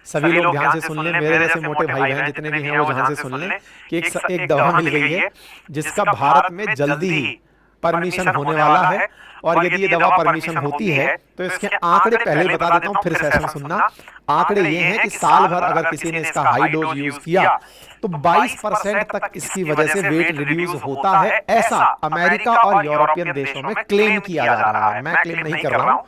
सभी लोग ध्यान से सुन लें, मेरे जैसे मोटे भाई बहन जितने भी हैं वो ध्यान से सुन लें कि एक दवा मिल गई है जिसका भारत में जल्दी ही परमिशन होने वाला है। और यदि ये दवा परमिशन होती है तो इसके आंकड़े पहले ही बता देता हूं, फिर सेशन सुनना। आंकड़े ये हैं कि साल भर अगर किसी ने इसका हाई डोज यूज किया तो 22% तक इसकी वजह से वेट रिड्यूस होता है, ऐसा अमेरिका और यूरोपियन देशों में क्लेम किया जा रहा है। मैं क्लेम नहीं कर रहा हूं,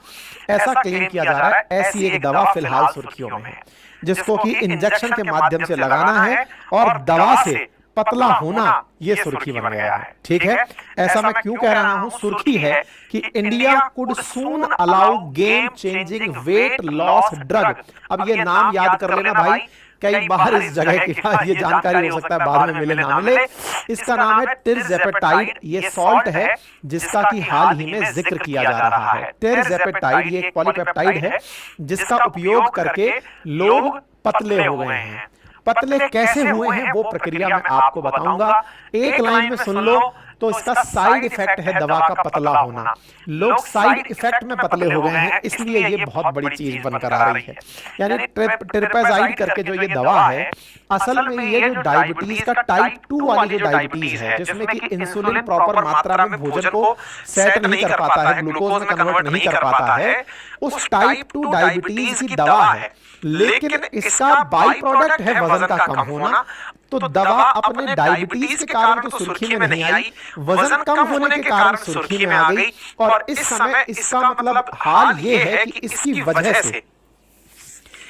ऐसा क्लेम किया जा रहा है। ऐसी एक दवा फिलहाल सुर्खियों में है जिसको कि इंजेक्शन के माध्यम से लगाना है और दवा से पतला होना, ये सुर्खी बन गया है। ठीक है, ऐसा मैं क्यों कह रहा हूं? सुर्खी है कि India could soon allow game changing weight loss drug. अब ये नाम याद कर लेना भाई, कई बार इस जगह की ये जानकारी हो सकता है बाद में मिले ना मिले। इसका नाम है टिरज़ेपेटाइड। ये सॉल्ट है जिसका कि हाल ही में जिक्र किया जा रहा है। टिरज़ेपेटाइड ये एक पॉलीपेप्टाइड है जिसका उपयोग करके लोग पतले हो गए हैं। पतले कैसे हुए हैं वो प्रक्रिया मैं आपको बताऊंगा। एक लाइन में सुन लो तो इसका साइड इफेक्ट है दवा का पतला होना। लोग साइड इफेक्ट में पतले हो गए हैं, इसलिए ये बहुत बड़ी चीज बनकर आ रही है। यानी टिरपेजाइड करके जो ये दवा है, असल में ये जो डायबिटीज का टाइप 2 वाली जो डायबिटीज है जिसमें कि इंसुलिन प्रॉपर मात्रा में भोजन को सेट नहीं कर पाता है, ग्लूकोज में कन्वर्ट नहीं कर पाता है, उस टाइप 2 डायबिटीज की दवा है। लेकिन इसका बाई प्रोडक्ट है वजन का कम होना। तो दवा अपने डायबिटीज के कारण तो सुर्खी में नहीं आई, वजन कम होने के कारण सुर्खी में आ गई। और इस समय इसका मतलब हाल ये है कि इसकी वजह से,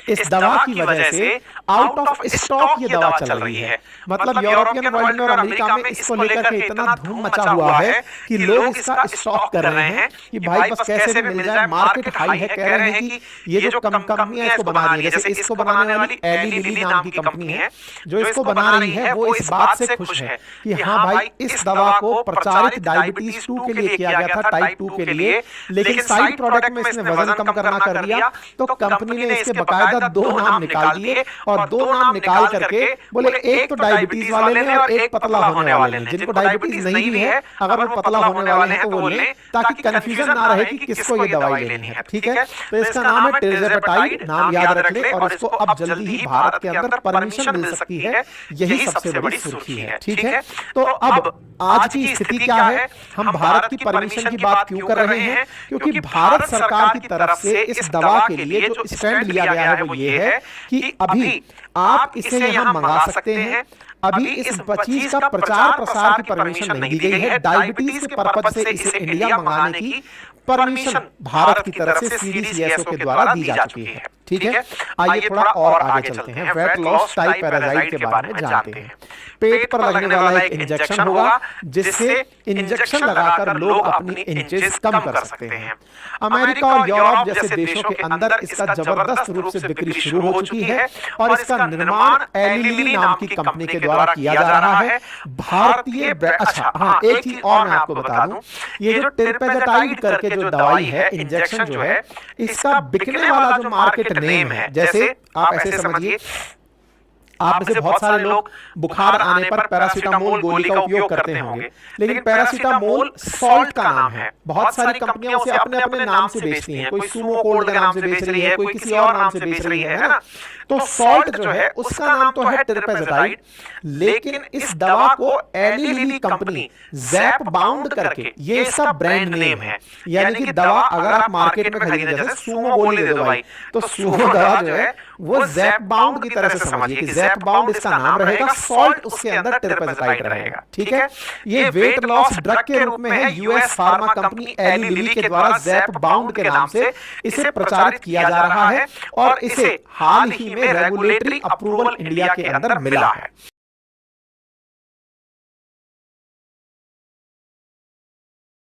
इस दवा की वजह से आउट ऑफ स्टॉक ये दवा चल रही है। मतलब यूरोपियन वर्ल्ड में और अमेरिका में इसको लेकर के इतना धूम मचा हुआ है कि लोग इसका स्टॉक कर रहे हैं कि भाई बस कैसे भी मिल जाए। मार्केट हाई है, कह रहे हैं कि ये जो कंपनियां इसको बना रही है, जैसे इसको बनाने वाली एली लिली नाम की कंपनी है जो इसको बना रही है, वो इस बात से खुश है कि हाँ भाई इस दवा को प्रचारित डायबिटीज 2 के लिए किया गया था, टाइप 2 के लिए, लेकिन साइड प्रोडक्ट में इसने वजन कम करना कर दिया। तो कंपनी ने इसके बकायदा 2 नाम निकाल दिए और 2 नाम निकाल करके बोले एक तो डायबिटीज वाले ने और एक पतला होने वाले ने। जिनको डायबिटीज नहीं भी है अगर वो पतला होने वाले हैं तो वो लें, ताकि कंफ्यूजन ना रहे कि किसको ये दवाई लेनी है। ठीक है, तो इसका नाम है टिरज़ेपेटाइड, नाम याद रख ले। और इसको अब जल्दी ही भारत के अंदर परमिशन मिल सकती है, यही सबसे बड़ी सुर्खी है। ठीक है, तो अब आज की स्थिति क्या है, हम भारत की परमिशन की बात क्यों कर रहे हैं? क्योंकि भारत सरकार की तरफ से इस दवा के लिए जो स्टैंड लिया गया है वो ये है कि अभी आप इसे यहां मंगा सकते हैं। अभी इस चीज का प्रचार प्रसार की परमिशन नहीं दी गई है। डायबिटीज के पर्पज से इसे इंडिया मंगाने की परमिशन भारत की तरफ से सीडीसीएसओ के द्वारा दी जा चुकी है। ठीक है, आइए थोड़ा और आगे चलते हैं। वेट लॉस टाइप पैरासाइट के बारे में जानते हैं। पेट पर लगने वाला एक इंजेक्शन होगा जिससे इंजेक्शन लगाकर लोग अपनी इंचेस कम कर सकते हैं। अमेरिका और यूरोप जैसे देशों के अंदर इसका जबरदस्त रूप से बिक्री शुरू हो चुकी है और इसका निर्माण एली लिली नाम की कंपनी के द्वारा किया जा रहा है। भारतीय अच्छा हाँ, एक चीज और मैं आपको बता दूं, ये जो टिरपेजाइड करके जो दवाई है, इंजेक्शन जो है, इसका बिकने वाला जो मार्केट नेम है, जैसे आप ऐसे समझिए, आप में से बहुत सारे लोग बुखार आने पर पैरासीटामोल गोली का उपयोग करते होंगे, लेकिन पैरासीटामोल सॉल्ट का नाम है। बहुत सारी कंपनियां उसे अपने अपने नाम से बेचती हैं, कोई सुमो कोल्ड के नाम से बेच रही है, कोई किसी और नाम से बेच रही है ना। तो सॉल्ट जो है उसका नाम तो है टिरपेजाइड, लेकिन इस दवा को Eli Lilly company Zepbound करके, ये इसका ब्रांड नेम है। यानी कि दवा अगर आप मार्केट में खरीदें, जैसे सुमो गोली दे दो भाई, तो सुमो दवा जो है वो जैप बाउंड की तरह से समझिए कि जैप बाउंड इसका नाम रहेगा, सॉल्ट उसके अंदर टिरपेजाइड रहेगा। ठीक है, ये वेट लॉस ड्रग के रूप में है। US pharma company Eli Lilly के द्वारा जैप बाउंड के नाम से इसे प्रचारित किया जा रहा है और इसे हाल ही में रेगुलेटरी अप्रूवल इंडिया के अंदर मिला है।